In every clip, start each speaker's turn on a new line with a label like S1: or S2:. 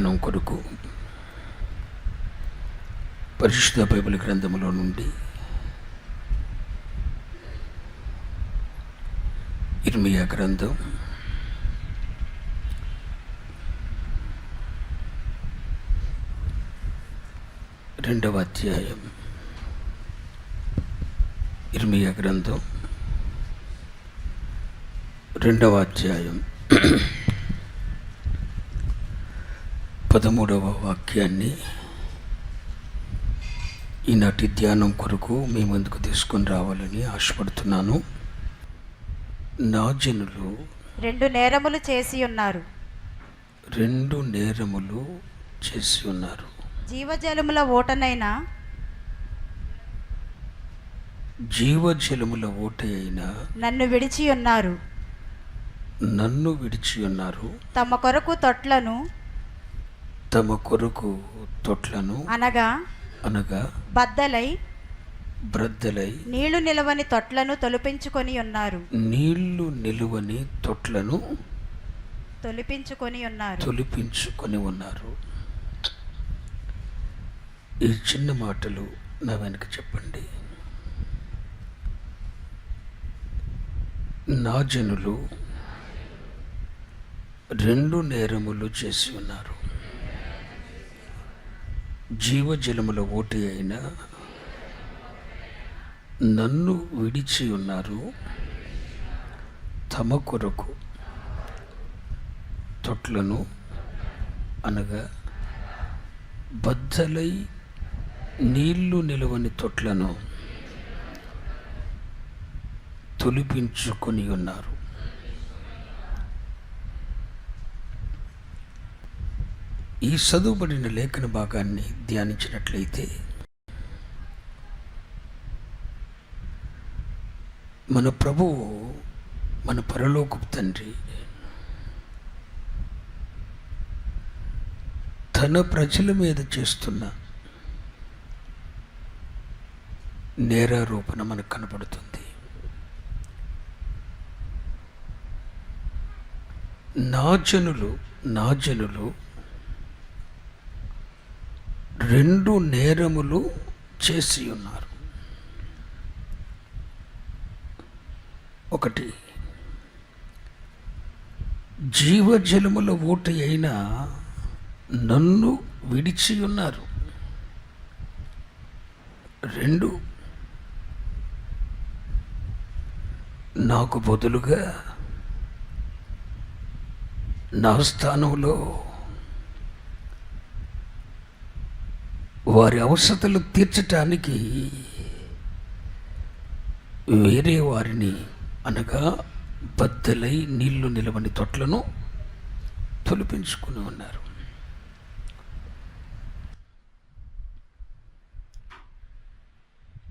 S1: ధ్యానం కొరకు పరిశుద్ధ బైబిల్ గ్రంథములో నుండి ఇర్మియా గ్రంథం 2వ అధ్యాయం. ఇర్మియా గ్రంథం 2వ అధ్యాయం 13వ వాక్యాన్ని ఈనాటి ధ్యానం కొరకు మీ ముందుకు తీసుకొని రావాలని ఆశపడుతున్నాను. నా జనులు
S2: 2 నేరములు చేసి ఉన్నారు.
S1: 2 నేరములు చేసి ఉన్నారు.
S2: జీవజలముల ఓటనైనా
S1: జీవజలముల ఓట అయినా
S2: నన్ను విడిచి ఉన్నారు.
S1: నన్ను విడిచి ఉన్నారు.
S2: తమ కొరకు తొట్లను
S1: అనగా
S2: బద్దలై
S1: నీళ్లు
S2: నిలవని తొట్లను తొలిపించుకొని ఉన్నారు.
S1: తొలిపించుకొని ఉన్నారు. ఈ చిన్న మాటలు నా వెనక చెప్పండి. నా జనులు 2 నేరములు చేసి ఉన్నారు. జీవజలముల ఓటి అయిన నన్ను విడిచి ఉన్నారు. తమ కొరకు తొట్లను అనగా బద్దలై నీళ్లు నిలవని తొట్లను తొలిపించుకొని ఉన్నారు. ఈ చదువుబడిన లేఖన భాగాన్ని ధ్యానించినట్లయితే మన ప్రభువు, మన పరలోకపు తండ్రి తన ప్రజల మీద చేస్తున్న నేరారోపణ మనకు కనపడుతుంది. నా జనులు 2 నేరములు చేసి ఉన్నారు. 1, జీవజలముల ఓట అయినా నన్ను విడిచి ఉన్నారు. 2, నాకు బదులుగా నా స్థానంలో వారి అవసరతలు తీర్చటానికి వేరే వారిని అనగా బద్దలై నీళ్లు నిలవని తొట్లను తొలిపించుకుని ఉన్నారు.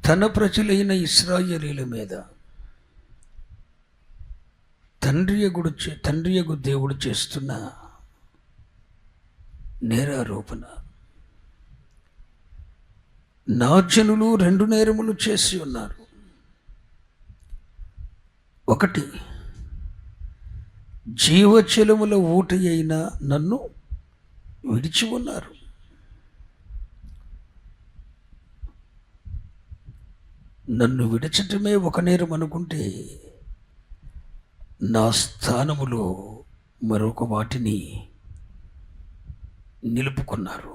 S1: తన ప్రజలైన ఇశ్రాయేలీల మీద తండ్రియగు దేవుడు చేస్తున్న నేరారోపణ. నా జనులు 2 నేరములు చేసి ఉన్నారు. 1, జీవజలముల ఊట అయిన నన్ను విడిచి ఉన్నారు. నన్ను విడచటమే ఒక నేరం అనుకుంటే నా స్థానములో మరొక వాటిని నిలుపుకున్నారు.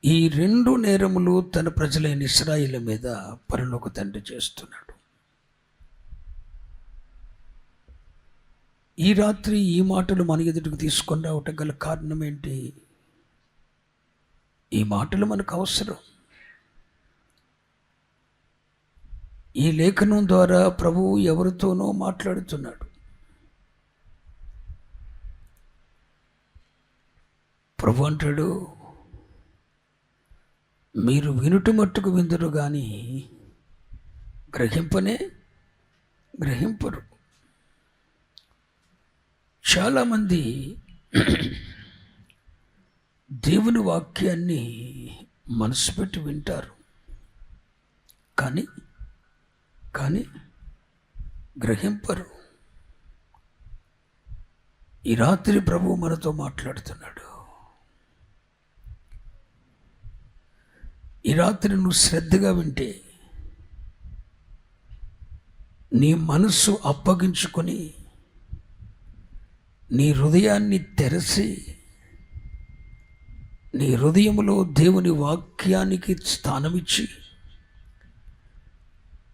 S1: ఈ 2 నేరములు తన ప్రజలైన ఇశ్రాయేలు మీద పరలోక తండ్రి చేస్తున్నాడు. ఈ రాత్రి ఈ మాటలు మన ఎదుటికి తీసుకొని రావటం గల కారణం ఏంటి? ఈ మాటలు మనకు అవసరం. ఈ లేఖనం ద్వారా ప్రభువు ఎవరితోనో మాట్లాడుతున్నాడు. ప్రభు అంటాడు, మీరు వినుట మట్టుకు విందురు కానీ గ్రహింపరు. చాలామంది దేవుని వాక్యాన్ని మనసు పెట్టి వింటారు, కానీ గ్రహింపరు. ఈ రాత్రి ప్రభువు మనతో మాట్లాడుతున్నాడు. ఈ రాత్రి నువ్వు శ్రద్ధగా వింటే, నీ మనస్సు అప్పగించుకొని, నీ హృదయాన్ని తెరచి, నీ హృదయములో దేవుని వాక్యానికి స్థానమిచ్చి,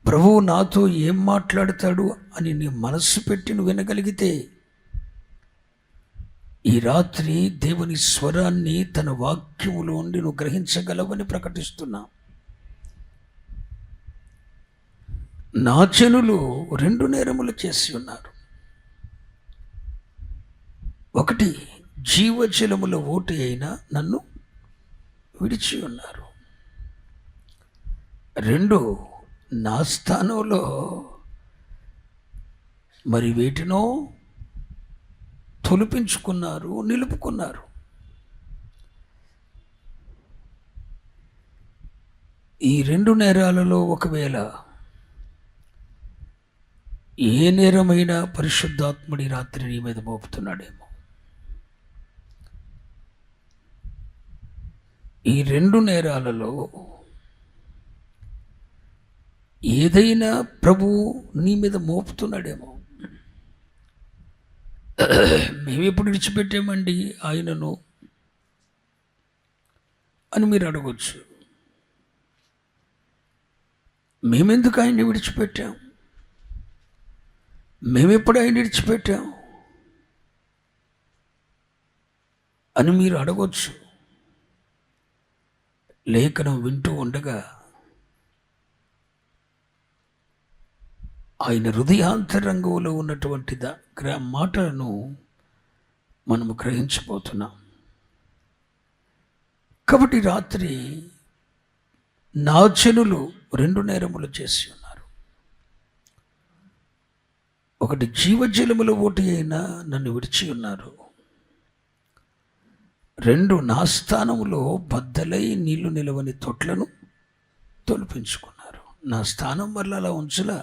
S1: ప్రభువు నాతో ఏం మాట్లాడతాడు అని నీ మనస్సు పెట్టి నువ్వు వినగలిగితే, ఈ రాత్రి దేవుని స్వరాన్ని తన వాక్యములో ఉండి నువ్వు గ్రహించగలవని ప్రకటిస్తున్నా. నా జనులు 2 నేరములు చేసి ఉన్నారు. ఒకటి, జీవజలముల ఊట అయినా నన్ను విడిచి ఉన్నారు. 2, నా స్థానంలో మరి వేటినో తొలిపించుకున్నారు, నిలుపుకున్నారు. ఈ 2 నేరాలలో ఒకవేళ ఏ నేరమైనా పరిశుద్ధాత్ముడి రాత్రి నీ మీద మోపుతున్నాడేమో. ఈ 2 నేరాలలో ఏదైనా ప్రభువు నీ మీద మోపుతున్నాడేమో. మేము ఎప్పుడు విడిచిపెట్టామండి ఆయనను అని మీరు అడగొచ్చు. మేమెందుకు ఆయన్ని విడిచిపెట్టాం? మేమెప్పుడు ఆయన విడిచిపెట్టాం అని మీరు అడగొచ్చు. లేఖనం వింటూ ఉండగా ఆయన హృదయాంతరంగంలో ఉన్నటువంటి మాటలను మనము గ్రహించబోతున్నాం. కాబట్టి రాత్రి నా జనులు 2 నేరములు చేసి ఉన్నారు. ఒకటి, జీవజలముల ఊట అయినా నన్ను విడిచి ఉన్నారు. 2, నా స్థానంలో బద్దలై నీళ్లు నిలవని తొట్లను తొలిపించుకున్నారు. నా స్థానం వల్ల అలా ఉంచలా,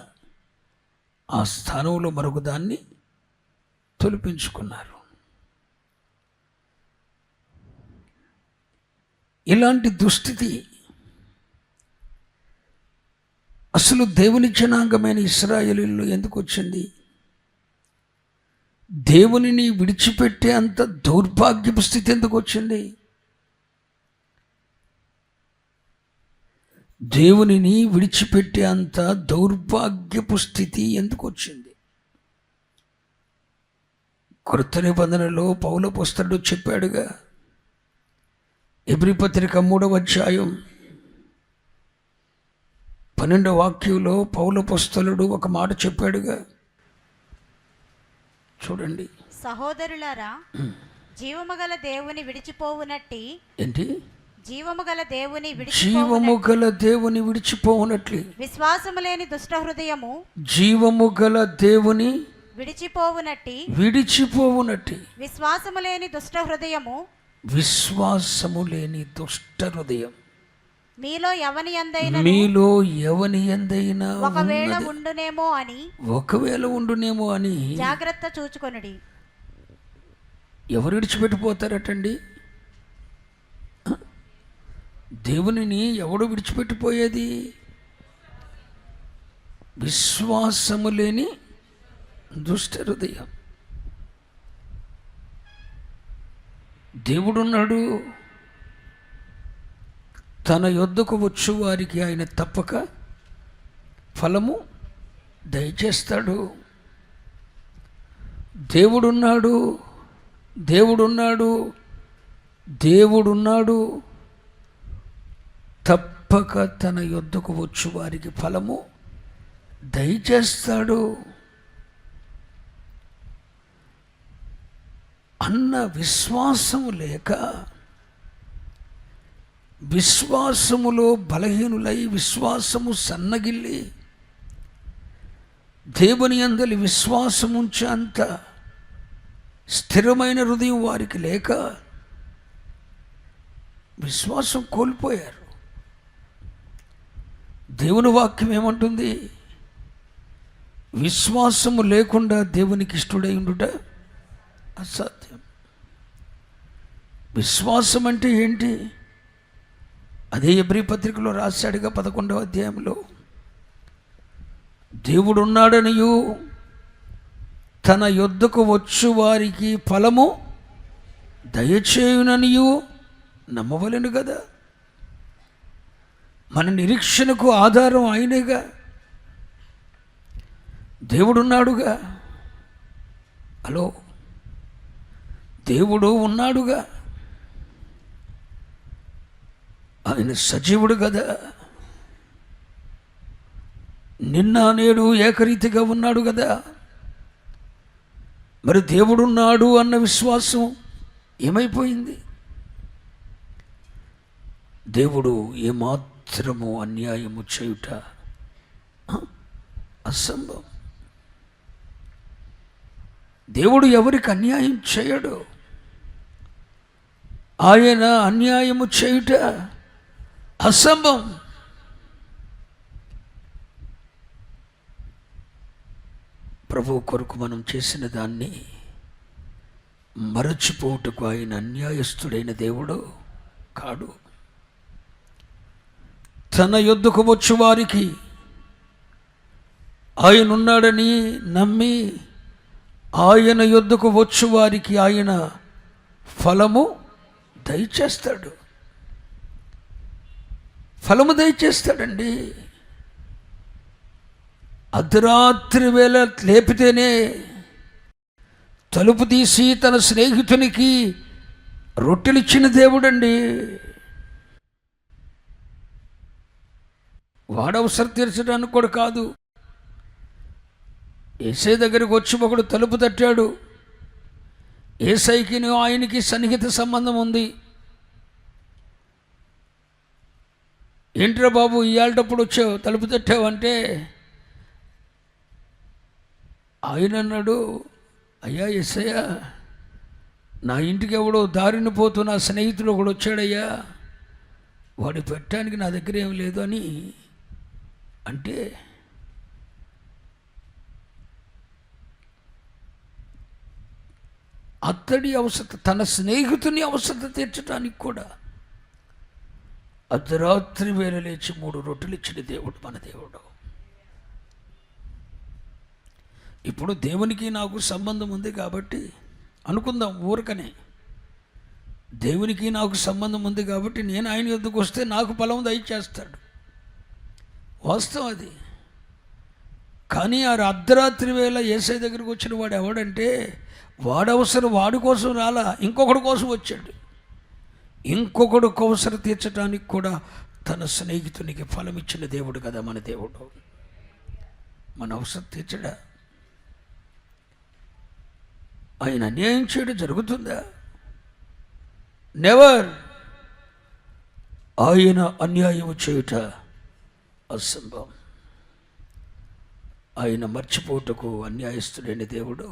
S1: ఆ స్థానంలో మరొక దాన్ని తొలిపించుకున్నారు. ఇలాంటి దుస్థితి అసలు దేవుని జనాంగమైన ఇశ్రాయేలీయుల్లో ఎందుకు వచ్చింది? దేవునిని విడిచిపెట్టే అంత దౌర్భాగ్యపు స్థితి ఎందుకు వచ్చింది? దేవునిని విడిచిపెట్టే అంత దౌర్భాగ్యపు స్థితి ఎందుకు వచ్చింది? కొత్త నిబంధనలో పౌలు అపోస్తలుడు చెప్పాడుగా, హెబ్రీ పత్రిక 3వ అధ్యాయం 12వ వాక్యంలో పౌలు అపోస్తలుడు ఒక మాట చెప్పాడుగా, చూడండి.
S2: సహోదరులారా, జీవముగల దేవుని విడిచిపోవునట్టి.
S1: ఏంటి?
S2: జీవముగల దేవుని
S1: విడిచిపోవునట్లు
S2: విశ్వాసము లేని దుష్ట హృదయము,
S1: జీవముగల దేవుని
S2: విడిచిపోవునట్టి విశ్వాసము లేని దుష్ట హృదయము, మీలో ఎవని యందైనా ఒకవేళ ఉండునేమో అని జాగ్రత్త చూచుకొనుడి.
S1: ఎవరు విడిచిపెట్టిపోతారటండి? దేవునిని ఎవడు విడిచిపెట్టిపోయేది? విశ్వాసము లేని దుష్ట హృదయం. దేవుడున్నాడు, తన యొద్దకు వచ్చు వారికి ఆయన తప్పక ఫలము దయచేస్తాడు. దేవుడున్నాడు, తప్పక తన యొద్దకు వచ్చు వారికి ఫలము దయచేస్తాడు అన్న విశ్వాసము లేక, విశ్వాసములో బలహీనులై, విశ్వాసము సన్నగిల్లి, దేవుని యందలి విశ్వాసముంచే అంత స్థిరమైన హృదయం వారికి లేక విశ్వాసం కోల్పోయారు. దేవుని వాక్యం ఏమంటుంది? విశ్వాసము లేకుండా దేవునికి ఇష్టడై ఉండుట అసాధ్యం. విశ్వాసం అంటే ఏంటి? అదే ఎబ్రీ పత్రికలో రాశాడుగా 11వ అధ్యాయంలో, దేవుడున్నాడనియు తన యొద్దకు వచ్చు వారికి ఫలము దయచేయుననియు నమ్మవలెను కదా. మన నిరీక్షణకు ఆధారం ఆయనేగా, దేవుడున్నాడుగా. హలో, దేవుడు ఉన్నాడుగా, ఆయన సజీవుడు కదా, నిన్న నేడు ఏకరీతిగా ఉన్నాడు కదా. మరి దేవుడున్నాడు అన్న విశ్వాసం ఏమైపోయింది? దేవుడు ఏమాత్రము అన్యాయము చేయుట అసంభవం. దేవుడు ఎవరికి అన్యాయం చేయడు. ఆయన అన్యాయము చేయుట అసంభవం. ప్రభు కొరకు మనం చేసిన దాన్ని మరచిపోవుటకు ఆయన అన్యాయస్తుడైన దేవుడు కాడు. తన యొద్దకు వచ్చు వారికి ఆయన ఉన్నాడని నమ్మి ఆయన యొద్దకు వచ్చు వారికి ఆయన ఫలము దయచేస్తాడు. ఫలము దయచేస్తాడండి. అర్ధరాత్రి వేళ లేపితేనే తలుపు తీసి తన స్నేహితునికి రొట్టెలిచ్చిన దేవుడండి. వాడు అవసరం తీర్చడానికి కూడా కాదు. యేసయ్య దగ్గరికి వచ్చి ఒకడు తలుపు తట్టాడు. యేసయ్యకి ఆయనకి సన్నిహిత సంబంధం ఉంది. ఏంట్రా బాబు ఇవాళటప్పుడు వచ్చావు, తలుపు తట్టావు అంటే ఆయన అన్నాడు, అయ్యా యేసయ్య, నా ఇంటికి ఎవడో దారిని పోతూ నా స్నేహితుడు ఒకడు వచ్చాడయ్యా, వాడు పెట్టడానికి నా దగ్గర ఏం లేదు అని అంటే, అతడి అవసరం, తన స్నేహితుని అవసరం తీర్చడానికి కూడా అర్ధరాత్రి వేళ లేచి 3 రొట్టెలు ఇచ్చిన దేవుడు మన దేవుడు. ఇప్పుడు దేవునికి నాకు సంబంధం ఉంది కాబట్టి అనుకుందాం, ఊరకనే దేవునికి నాకు సంబంధం ఉంది కాబట్టి నేను ఆయన యొద్దకు వస్తే నాకు ఫలం దయచేస్తాడు. వాస్తవం అది. కానీ ఆ అర్ధరాత్రి వేళ యేసయ్య దగ్గరికి వచ్చిన వాడు ఎవడంటే, వాడు అవసరం వాడి కోసం రాలా, ఇంకొకటి కోసం వచ్చాడు. ఇంకొకడు అవసరం తీర్చడానికి కూడా తన స్నేహితునికి ఫలం ఇచ్చిన దేవుడు కదా మన దేవుడు. మన అవసరం తీర్చడా? ఆయన అన్యాయం చేయడం జరుగుతుందా? నెవర్. ఆయన అన్యాయం చేయుట అసంభవం. ఆయన మర్చిపోటకు అన్యాయస్తుడైన దేవుడు